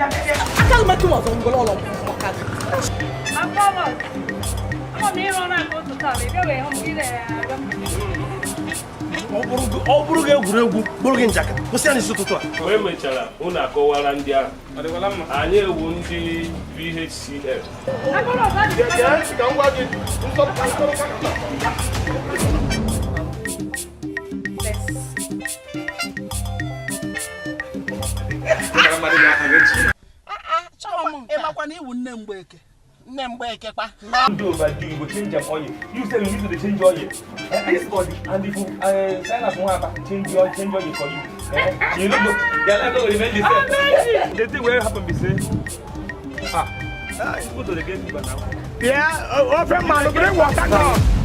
Akal matu mo so ngolo lo mo ka. Akoma. Ama mi ro na ko to ta be we ho mi de. Oburu ge egwuregwu bụrụ gị njakịrị kwụsị anyị isi ụtụtụ a mgbe emechara unu akọwara ndị ahụ anyị ewu ndị VHCL ịmakwana iwu nne Mgbeke kwa ndị overdue Igbo change of oil you say you need to change oil this body and if Silas Nwaaba change oil for you you know your life no remain the same the thing wey happen be say it's good to dey get fever now yeah open man bring water now